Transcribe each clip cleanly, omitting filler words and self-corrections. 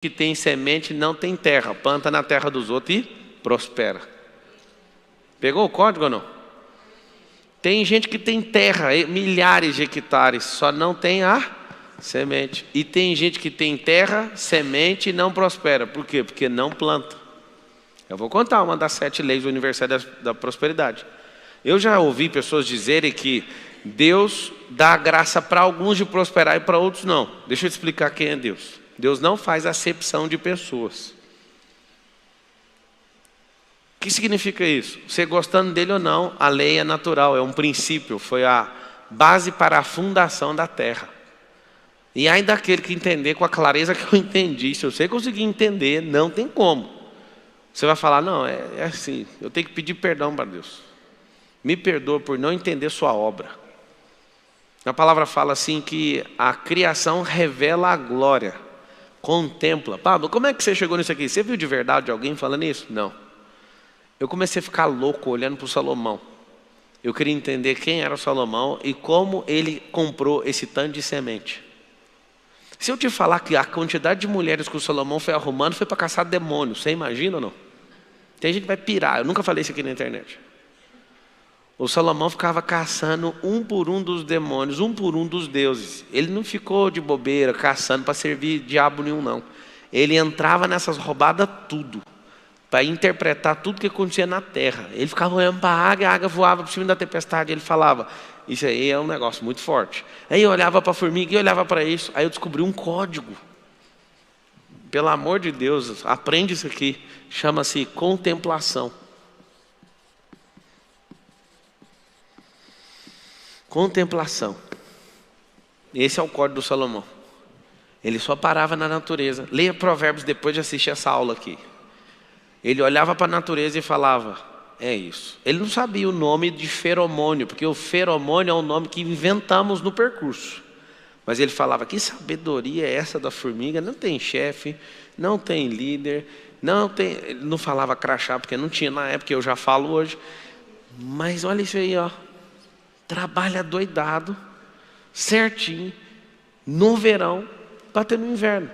que tem semente não tem terra, planta na terra dos outros e prospera. Pegou o código ou não? Tem gente que tem terra, milhares de hectares, só não tem a semente. E tem gente que tem terra, semente e não prospera. Por quê? Porque não planta. Eu vou contar uma das 7 leis universais da prosperidade. Eu já ouvi pessoas dizerem que Deus dá graça para alguns de prosperar e para outros não. Deixa eu te explicar quem é Deus. Deus não faz acepção de pessoas. O que significa isso? Você gostando dele ou não, a lei é natural, é um princípio, foi a base para a fundação da terra. E aí daquele que entender com a clareza que eu entendi, se você conseguir entender, não tem como. Você vai falar, não, é assim, eu tenho que pedir perdão para Deus. Me perdoa por não entender sua obra. A palavra fala assim que a criação revela a glória, contempla. Pablo, como é que você chegou nisso aqui? Você viu de verdade alguém falando isso? Não. Eu comecei a ficar louco olhando para o Salomão. Eu queria entender quem era o Salomão e como ele comprou esse tanto de semente. Se eu te falar que a quantidade de mulheres que o Salomão foi arrumando foi para caçar demônios, você imagina ou não? Tem gente que vai pirar, eu nunca falei isso aqui na internet. O Salomão ficava caçando um por um dos demônios, um por um dos deuses. Ele não ficou de bobeira caçando para servir diabo nenhum, não. Ele entrava nessas roubadas tudo, para interpretar tudo que acontecia na terra. Ele ficava olhando para a águia voava por cima da tempestade, ele falava, isso aí é um negócio muito forte. Aí eu olhava para a formiga e olhava para isso, aí eu descobri um código. Pelo amor de Deus, aprende isso aqui, chama-se contemplação. Contemplação. Esse é o código do Salomão. Ele só parava na natureza. Leia Provérbios depois de assistir essa aula aqui. Ele olhava para a natureza e falava, é isso. Ele não sabia o nome de feromônio, porque o feromônio é um nome que inventamos no percurso. Mas ele falava, que sabedoria é essa da formiga? Não tem chefe, não tem líder, não tem... Ele não falava crachá, porque não tinha na época, eu já falo hoje. Mas olha isso aí, ó. Trabalha doidado, certinho, no verão, para ter no inverno.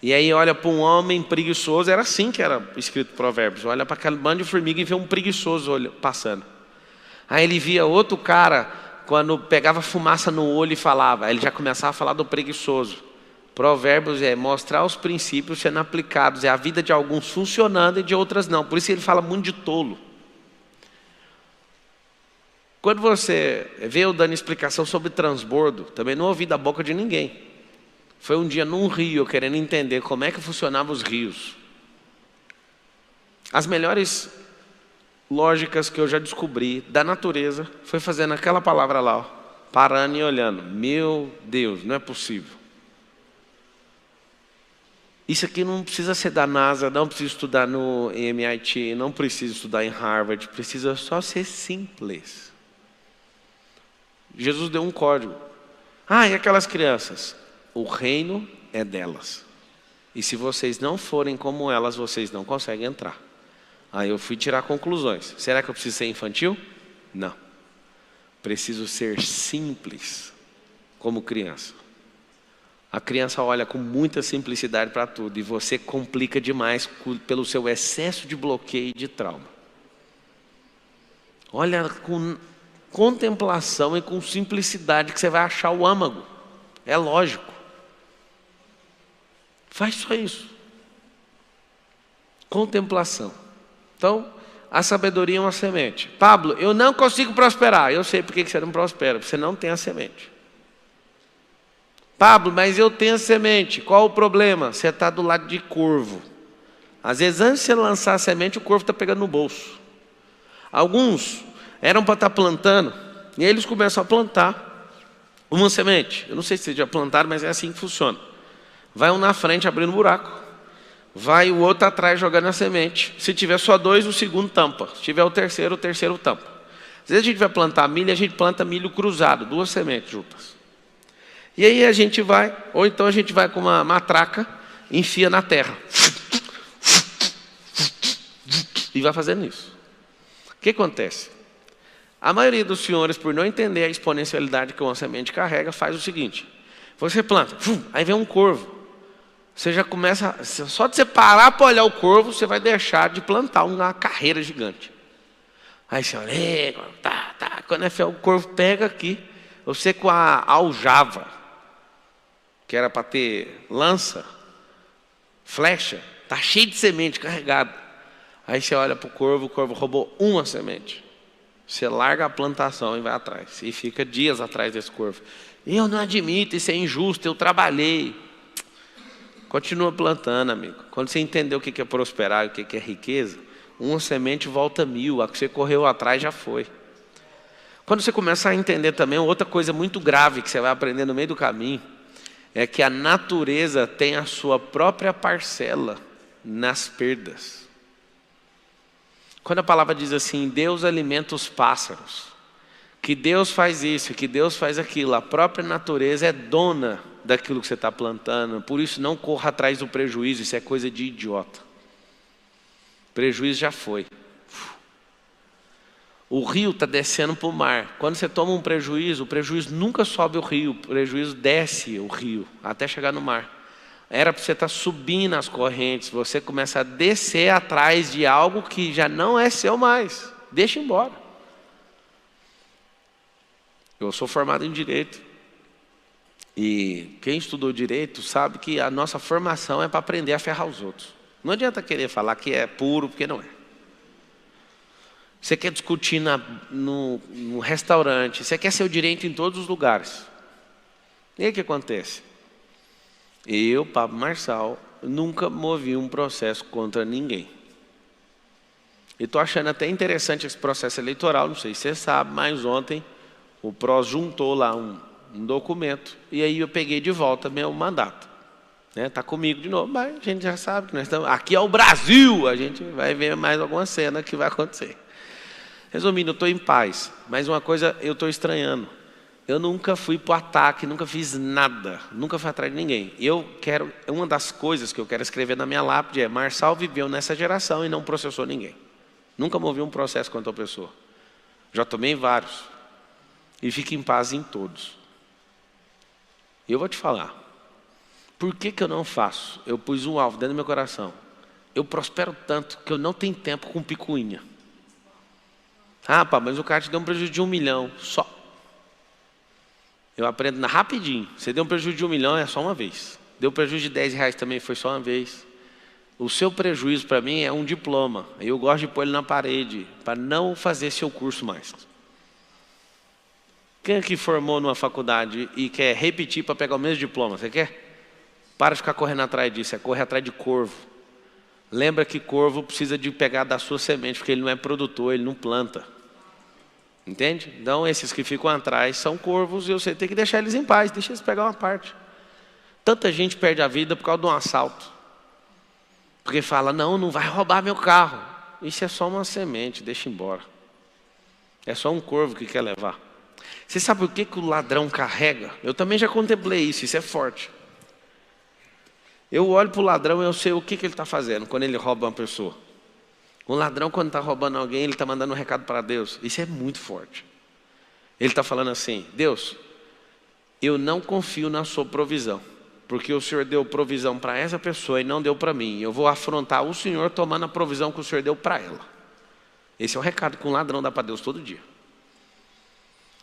E aí olha para um homem preguiçoso, era assim que era escrito Provérbios. Olha para aquele bando de formiga e vê um preguiçoso passando. Aí ele via outro cara, quando pegava fumaça no olho e falava, aí ele já começava a falar do preguiçoso. Provérbios é mostrar os princípios sendo aplicados, é a vida de alguns funcionando e de outras não. Por isso ele fala muito de tolo. Quando você vê eu dando explicação sobre transbordo, também não ouvi da boca de ninguém. Foi um dia num rio, eu querendo entender como é que funcionavam os rios. As melhores lógicas que eu já descobri da natureza foi fazendo aquela palavra lá, ó, parando e olhando. Meu Deus, não é possível. Isso aqui não precisa ser da NASA, não precisa estudar no MIT, não precisa estudar em Harvard, precisa só ser simples. Jesus deu um código. E aquelas crianças? O reino é delas. E se vocês não forem como elas, vocês não conseguem entrar. Aí eu fui tirar conclusões. Será que eu preciso ser infantil? Não. Preciso ser simples, como criança. A criança olha com muita simplicidade para tudo. E você complica demais pelo seu excesso de bloqueio e de trauma. Olha com contemplação e com simplicidade que você vai achar o âmago. É lógico. Faz só isso. Contemplação. Então, a sabedoria é uma semente. Pablo, eu não consigo prosperar. Eu sei por que você não prospera. Porque você não tem a semente. Pablo, mas eu tenho a semente. Qual o problema? Você está do lado de corvo. Às vezes, antes de você lançar a semente, o corvo está pegando no bolso. Alguns eram para estar plantando, e aí eles começam a plantar uma semente. Eu não sei se vocês já plantaram, mas é assim que funciona. Vai um na frente abrindo um buraco, vai o outro atrás jogando a semente. Se tiver só 2, o segundo tampa. Se tiver o terceiro tampa. Às vezes a gente vai plantar milho, a gente planta milho cruzado, 2 sementes juntas. E aí a gente vai, ou então a gente vai com uma matraca, enfia na terra. E vai fazendo isso. O que acontece? A maioria dos senhores, por não entender a exponencialidade que uma semente carrega, faz o seguinte. Você planta, aí vem um corvo. você já começa, só de você parar para olhar o corvo, você vai deixar de plantar uma carreira gigante. Aí você olha, tá. Quando é fé, o corvo pega aqui, você com a aljava, que era para ter lança, flecha, tá cheio de semente carregada. Aí você olha para o corvo roubou uma semente. Você larga a plantação e vai atrás. E fica dias atrás desse corvo. Eu não admito, isso é injusto, eu trabalhei. Continua plantando, amigo. Quando você entender o que é prosperar e o que é riqueza, uma semente volta 1000, a que você correu atrás já foi. Quando você começa a entender também, outra coisa muito grave que você vai aprender no meio do caminho, é que a natureza tem a sua própria parcela nas perdas. Quando a palavra diz assim, Deus alimenta os pássaros, que Deus faz isso, que Deus faz aquilo, a própria natureza é dona daquilo que você está plantando, por isso não corra atrás do prejuízo, isso é coisa de idiota. Prejuízo já foi. O rio está descendo para o mar. Quando você toma um prejuízo, o prejuízo nunca sobe o rio, o prejuízo desce o rio, até chegar no mar. Era para você estar subindo as correntes, você começa a descer atrás de algo que já não é seu mais. Deixa embora. Eu sou formado em Direito. E quem estudou Direito sabe que a nossa formação é para aprender a ferrar os outros. Não adianta querer falar que é puro, porque não é. Você quer discutir no restaurante, você quer seu direito em todos os lugares. E aí o que acontece? Eu, Pablo Marçal, nunca movi um processo contra ninguém. E estou achando até interessante esse processo eleitoral, não sei se você sabe, mas ontem o PROS juntou lá um documento e aí eu peguei de volta meu mandato. Está comigo de novo, mas a gente já sabe que nós estamos... Aqui é o Brasil, a gente vai ver mais alguma cena que vai acontecer. Resumindo, eu estou em paz, mas uma coisa eu estou estranhando. Eu nunca fui para o ataque, nunca fiz nada, nunca fui atrás de ninguém. Uma das coisas que eu quero escrever na minha lápide é: Marçal viveu nessa geração e não processou ninguém. Nunca movi um processo contra a pessoa. Já tomei vários. E fico em paz em todos. E eu vou te falar. Por que eu não faço? Eu pus um alvo dentro do meu coração. Eu prospero tanto que eu não tenho tempo com picuinha. Ah, pá, mas o cara te deu um prejuízo de 1 milhão. Só. Eu aprendo rapidinho. Você deu um prejuízo de 1 milhão, é só uma vez. Deu prejuízo de 10 reais também, foi só uma vez. O seu prejuízo para mim é um diploma. Eu gosto de pôr ele na parede, para não fazer seu curso mais. Quem aqui formou numa faculdade e quer repetir para pegar o mesmo diploma? Você quer? Para de ficar correndo atrás disso, é correr atrás de corvo. Lembra que corvo precisa de pegar da sua semente, porque ele não é produtor, ele não planta. Entende? Então esses que ficam atrás são corvos e você tem que deixar eles em paz, deixa eles pegar uma parte. Tanta gente perde a vida por causa de um assalto. Porque fala, não vai roubar meu carro. Isso é só uma semente, deixa embora. É só um corvo que quer levar. Você sabe por que o ladrão carrega? Eu também já contemplei isso é forte. Eu olho para o ladrão e eu sei o que ele está fazendo quando ele rouba uma pessoa. Um ladrão, quando está roubando alguém, ele está mandando um recado para Deus. Isso é muito forte. Ele está falando assim: Deus, eu não confio na sua provisão, porque o Senhor deu provisão para essa pessoa e não deu para mim. Eu vou afrontar o Senhor tomando a provisão que o Senhor deu para ela. Esse é o recado que um ladrão dá para Deus todo dia.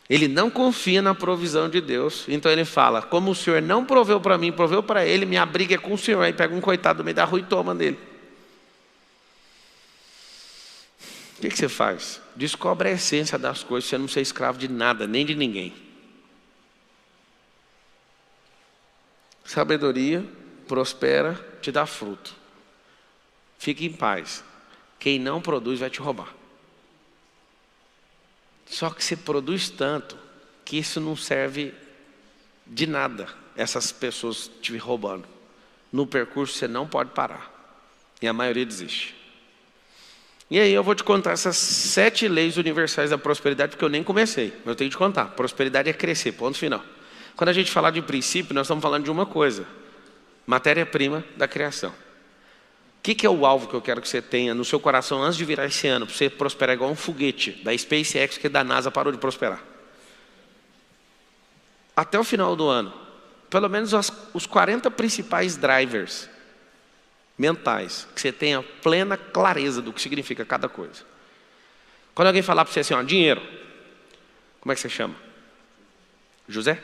Ele não confia na provisão de Deus, então ele fala: como o Senhor não proveu para mim, proveu para ele, minha briga é com o Senhor. Aí pega um coitado do meio da rua e toma dele. O que você faz? Descobre a essência das coisas, você não ser escravo de nada, nem de ninguém. Sabedoria prospera, te dá fruto. Fique em paz. Quem não produz vai te roubar. Só que você produz tanto que isso não serve de nada, essas pessoas te roubando. No percurso você não pode parar. E a maioria desiste. E aí eu vou te contar essas 7 leis universais da prosperidade, porque eu nem comecei. Eu tenho que te contar. Prosperidade é crescer, ponto final. Quando a gente falar de princípio, nós estamos falando de uma coisa: matéria-prima da criação. O que é o alvo que eu quero que você tenha no seu coração antes de virar esse ano, para você prosperar igual um foguete da SpaceX, que da NASA parou de prosperar? Até o final do ano, pelo menos os 40 principais drivers mentais, que você tenha plena clareza do que significa cada coisa. Quando alguém falar para você assim, ó, dinheiro, como é que você chama? José?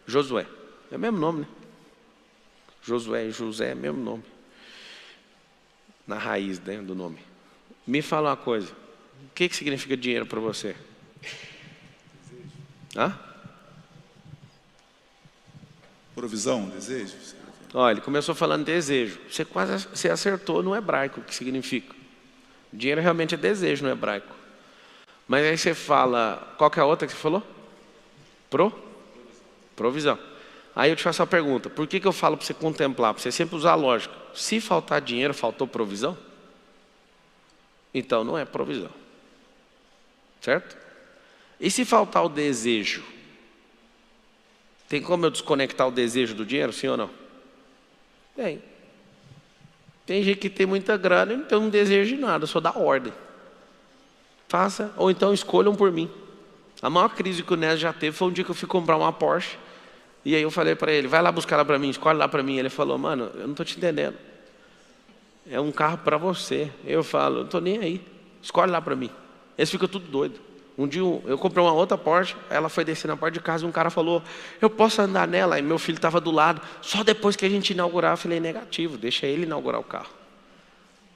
Josué. É o mesmo nome, né? Josué e José é o mesmo nome. Na raiz, né, do nome. Me fala uma coisa. O que significa dinheiro para você? Hã? Provisão, desejo? Olha, ele começou falando desejo. Você acertou no hebraico o que significa. Dinheiro realmente é desejo no hebraico. Mas aí você fala, qual que é a outra que você falou? Provisão. Aí eu te faço a pergunta, por que eu falo para você contemplar? Para você sempre usar a lógica. Se faltar dinheiro, faltou provisão? Então não é provisão. Certo? E se faltar o desejo? Tem como eu desconectar o desejo do dinheiro, sim ou não? Tem. Tem gente que tem muita grana e não tem um desejo de nada, só dá ordem. Faça, ou então escolham por mim. A maior crise que o Nésio já teve foi um dia que eu fui comprar uma Porsche. E aí eu falei para ele, vai lá buscar lá para mim, escolhe lá para mim. Ele falou, mano, eu não estou te entendendo. É um carro para você. Eu falo, não estou nem aí. Escolhe lá para mim. Eles ficam tudo doido. Um dia eu comprei uma outra Porsche, ela foi descer na porta de casa e um cara falou, eu posso andar nela? Aí meu filho estava do lado, só depois que a gente inaugurar. Eu falei, negativo, deixa ele inaugurar o carro.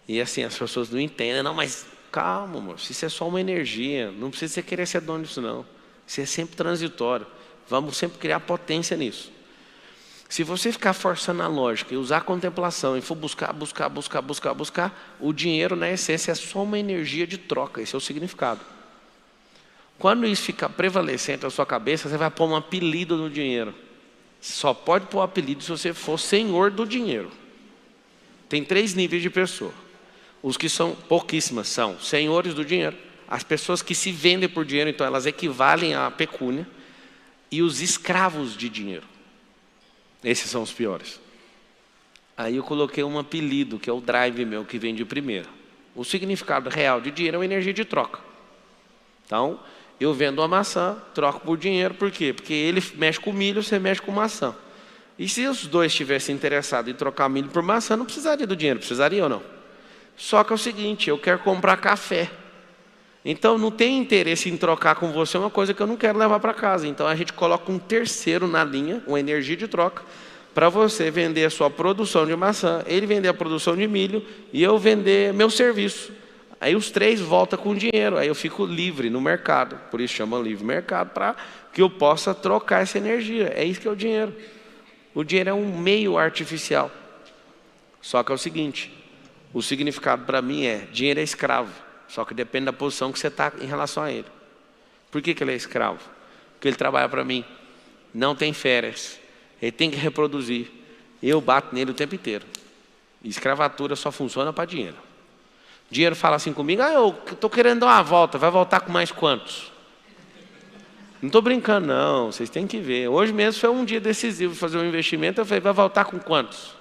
E assim, as pessoas não entendem, não, mas calma, moço, isso é só uma energia, não precisa você querer ser dono disso não. Isso é sempre transitório, vamos sempre criar potência nisso. Se você ficar forçando a lógica e usar a contemplação e for buscar, o dinheiro na essência é só uma energia de troca, esse é o significado. Quando isso ficar prevalecente na sua cabeça, você vai pôr um apelido no dinheiro. Só pode pôr apelido se você for senhor do dinheiro. Tem 3 níveis de pessoa. Os que são, pouquíssimas, são senhores do dinheiro. As pessoas que se vendem por dinheiro, então elas equivalem à pecúnia. E os escravos de dinheiro. Esses são os piores. Aí eu coloquei um apelido, que é o drive meu, que vem de primeira. O significado real de dinheiro é uma energia de troca. Então, eu vendo uma maçã, troco por dinheiro, por quê? Porque ele mexe com milho, você mexe com maçã. E se os dois estivessem interessados em trocar milho por maçã, não precisaria do dinheiro, precisaria ou não? Só que é o seguinte, eu quero comprar café. Então não tem interesse em trocar com você uma coisa que eu não quero levar para casa. Então a gente coloca um terceiro na linha, uma energia de troca, para você vender a sua produção de maçã, ele vender a produção de milho e eu vender meu serviço. Aí os 3 voltam com dinheiro, aí eu fico livre no mercado. Por isso chama livre mercado, para que eu possa trocar essa energia. É isso que é o dinheiro. O dinheiro é um meio artificial. Só que é o seguinte, o significado para mim é, dinheiro é escravo. Só que depende da posição que você está em relação a ele. Por que ele é escravo? Porque ele trabalha para mim, não tem férias, ele tem que reproduzir. Eu bato nele o tempo inteiro. Escravatura só funciona para dinheiro. Dinheiro fala assim comigo, eu estou querendo dar uma volta, vai voltar com mais quantos? Não estou brincando não, vocês têm que ver. Hoje mesmo foi um dia decisivo de fazer um investimento, eu falei, vai voltar com quantos?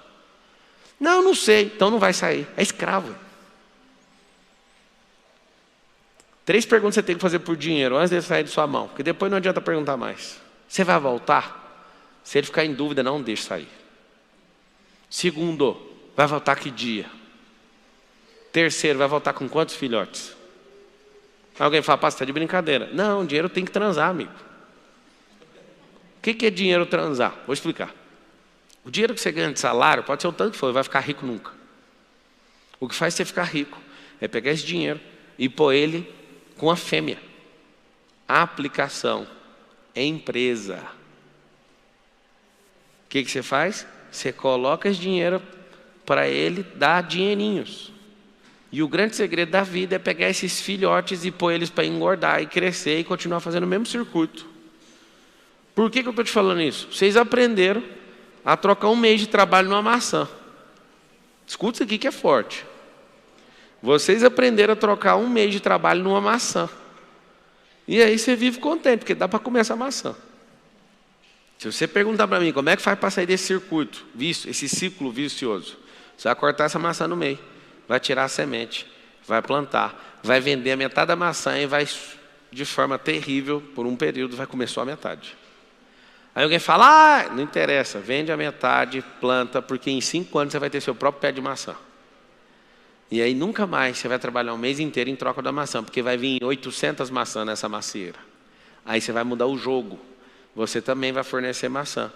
Não sei, então não vai sair, é escravo. 3 perguntas você tem que fazer por dinheiro antes de sair de sua mão, porque depois não adianta perguntar mais. Você vai voltar? Se ele ficar em dúvida, não deixe sair. Segundo, vai voltar que dia? Terceiro, vai voltar com quantos filhotes? Alguém fala, pastor, está de brincadeira. Não, dinheiro tem que transar, amigo. O que é dinheiro transar? Vou explicar. O dinheiro que você ganha de salário, pode ser o tanto que for, vai ficar rico nunca. O que faz você ficar rico é pegar esse dinheiro e pôr ele com a fêmea. A aplicação é empresa. O que você faz? Você coloca esse dinheiro para ele dar dinheirinhos. E o grande segredo da vida é pegar esses filhotes e pôr eles para engordar e crescer e continuar fazendo o mesmo circuito. Por que eu estou te falando isso? Vocês aprenderam a trocar um mês de trabalho numa maçã. Escuta isso aqui que é forte. Vocês aprenderam a trocar um mês de trabalho numa maçã. E aí você vive contente, porque dá para comer essa maçã. Se você perguntar para mim, como é que faz para sair desse circuito, esse ciclo vicioso? Você vai cortar essa maçã no meio, vai tirar a semente, vai plantar, vai vender a metade da maçã e vai, de forma terrível, por um período, vai comer só a metade. Aí alguém fala, não interessa, vende a metade, planta, porque em 5 anos você vai ter seu próprio pé de maçã. E aí nunca mais você vai trabalhar um mês inteiro em troca da maçã, porque vai vir 800 maçãs nessa macieira. Aí você vai mudar o jogo. Você também vai fornecer maçã.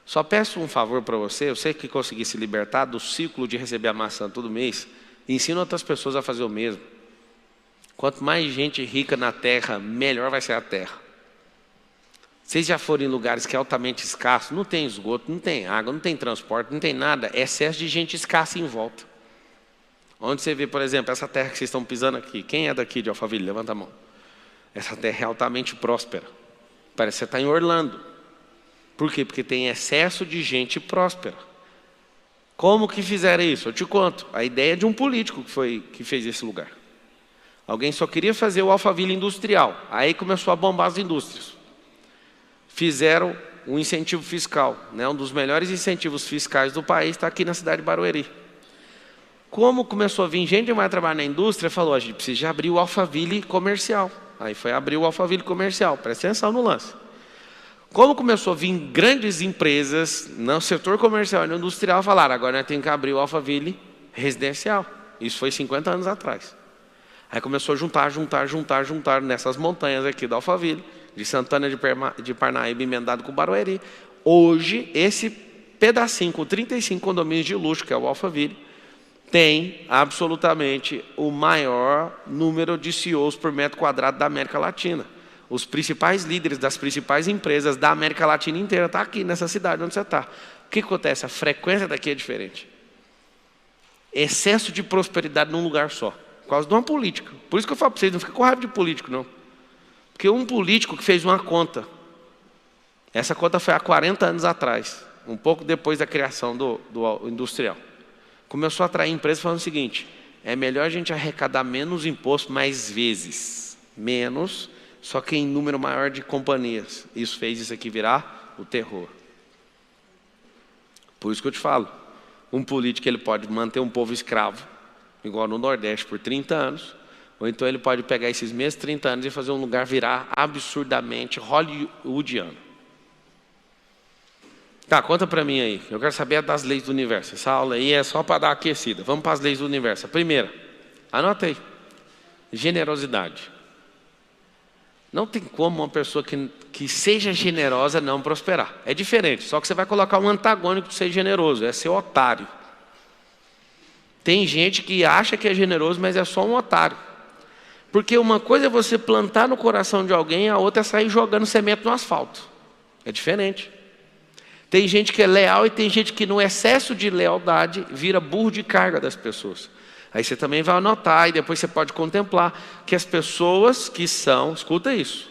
Só peço um favor para você, eu sei que conseguir se libertar do ciclo de receber a maçã todo mês, ensina outras pessoas a fazer o mesmo. Quanto mais gente rica na terra, melhor vai ser a terra. Vocês já foram em lugares que é altamente escasso, não tem esgoto, não tem água, não tem transporte, não tem nada, é excesso de gente escassa em volta. Onde você vê, por exemplo, essa terra que vocês estão pisando aqui, quem é daqui de Alphaville? Levanta a mão. Essa terra é altamente próspera. Parece que você está em Orlando. Por quê? Porque tem excesso de gente próspera. Como que fizeram isso? Eu te conto. A ideia de um político que fez esse lugar. Alguém só queria fazer o Alphaville industrial. Aí começou a bombar as indústrias. Fizeram um incentivo fiscal. Um dos melhores incentivos fiscais do país está aqui na cidade de Barueri. Como começou a vir gente demais trabalhar na indústria, falou, a gente precisa abrir o Alphaville comercial. Aí foi abrir o Alphaville comercial, presta atenção no lance. Como começou a vir grandes empresas no setor comercial e no industrial, falaram, agora nós temos que abrir o Alphaville residencial. Isso foi 50 anos atrás. Aí começou a juntar nessas montanhas aqui do Alphaville, de Santana de Parnaíba, emendado com Barueri. Hoje, esse pedacinho com 35 condomínios de luxo, que é o Alphaville, tem absolutamente o maior número de CEOs por metro quadrado da América Latina. Os principais líderes das principais empresas da América Latina inteira estão aqui nessa cidade onde você está. O que acontece? A frequência daqui é diferente. Excesso de prosperidade num lugar só. Por causa de uma política. Por isso que eu falo para vocês, não fica com raiva de político, não. Porque um político que fez uma conta. Essa conta foi há 40 anos atrás. Um pouco depois da criação do industrial. Começou a atrair empresas falando o seguinte, é melhor a gente arrecadar menos imposto mais vezes. Menos, só que em número maior de companhias. Isso fez isso aqui virar o terror. Por isso que eu te falo, um político ele pode manter um povo escravo, igual no Nordeste, por 30 anos, ou então ele pode pegar esses mesmos 30 anos e fazer um lugar virar absurdamente hollywoodiano. Tá, conta para mim aí. Eu quero saber das leis do universo. Essa aula aí é só para dar aquecida. Vamos para as leis do universo. A primeira, anota aí. Generosidade. Não tem como uma pessoa que seja generosa não prosperar. É diferente, só que você vai colocar um antagônico de ser generoso, é ser otário. Tem gente que acha que é generoso, mas é só um otário. Porque uma coisa é você plantar no coração de alguém, a outra é sair jogando semente no asfalto. É diferente. Tem gente que é leal e tem gente que no excesso de lealdade vira burro de carga das pessoas. Aí você também vai anotar e depois você pode contemplar que as pessoas que são, escuta isso,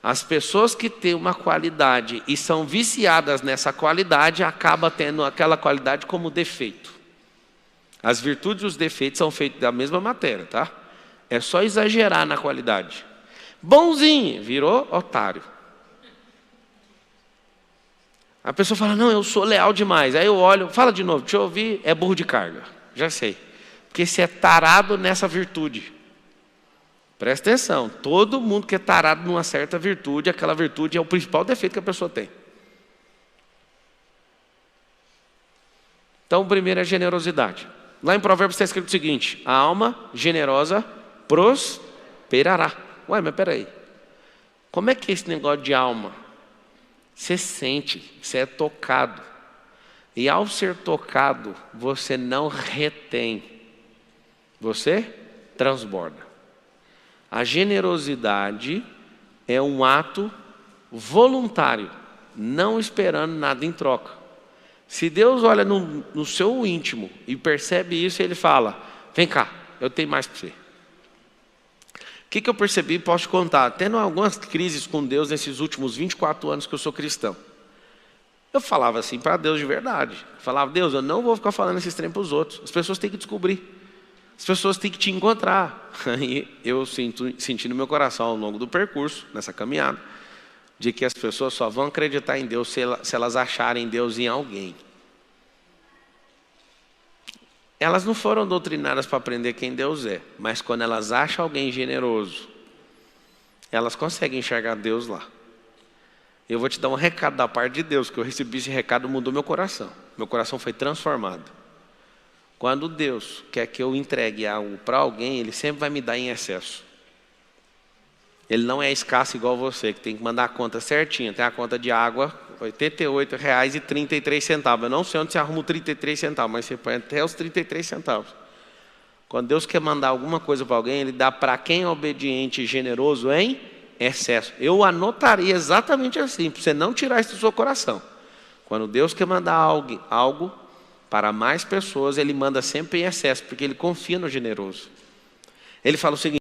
as pessoas que têm uma qualidade e são viciadas nessa qualidade, acabam tendo aquela qualidade como defeito. As virtudes e os defeitos são feitos da mesma matéria, tá? É só exagerar na qualidade. Bonzinho, virou otário. A pessoa fala, não, eu sou leal demais. Aí eu olho, fala de novo, deixa eu ouvir, é burro de carga. Já sei. Porque você é tarado nessa virtude. Presta atenção, todo mundo que é tarado numa certa virtude, aquela virtude é o principal defeito que a pessoa tem. Então, o primeiro é generosidade. Lá em Provérbios está escrito o seguinte, a alma generosa prosperará. Ué, mas peraí, como é que é esse negócio de alma? Você sente, você é tocado. E ao ser tocado, você não retém. Você transborda. A generosidade é um ato voluntário, não esperando nada em troca. Se Deus olha no seu íntimo e percebe isso, Ele fala, vem cá, eu tenho mais para você. O que eu percebi, posso te contar, tendo algumas crises com Deus nesses últimos 24 anos que eu sou cristão. Eu falava assim para Deus de verdade. Eu falava, Deus, eu não vou ficar falando esses trem para os outros. As pessoas têm que descobrir. As pessoas têm que te encontrar. E eu senti no meu coração ao longo do percurso, nessa caminhada, de que as pessoas só vão acreditar em Deus se elas acharem Deus em alguém. Elas não foram doutrinadas para aprender quem Deus é, mas quando elas acham alguém generoso, elas conseguem enxergar Deus lá. Eu vou te dar um recado da parte de Deus, que eu recebi esse recado, mudou meu coração. Meu coração foi transformado. Quando Deus quer que eu entregue algo para alguém, Ele sempre vai me dar em excesso. Ele não é escasso igual você, que tem que mandar a conta certinha. Tem a conta de água, R$ 88,33. Eu não sei onde você arruma os 33 centavos, mas você põe até os 33 centavos. Quando Deus quer mandar alguma coisa para alguém, Ele dá para quem é obediente e generoso em excesso. Eu anotaria exatamente assim, para você não tirar isso do seu coração. Quando Deus quer mandar algo para mais pessoas, Ele manda sempre em excesso, porque Ele confia no generoso. Ele fala o seguinte: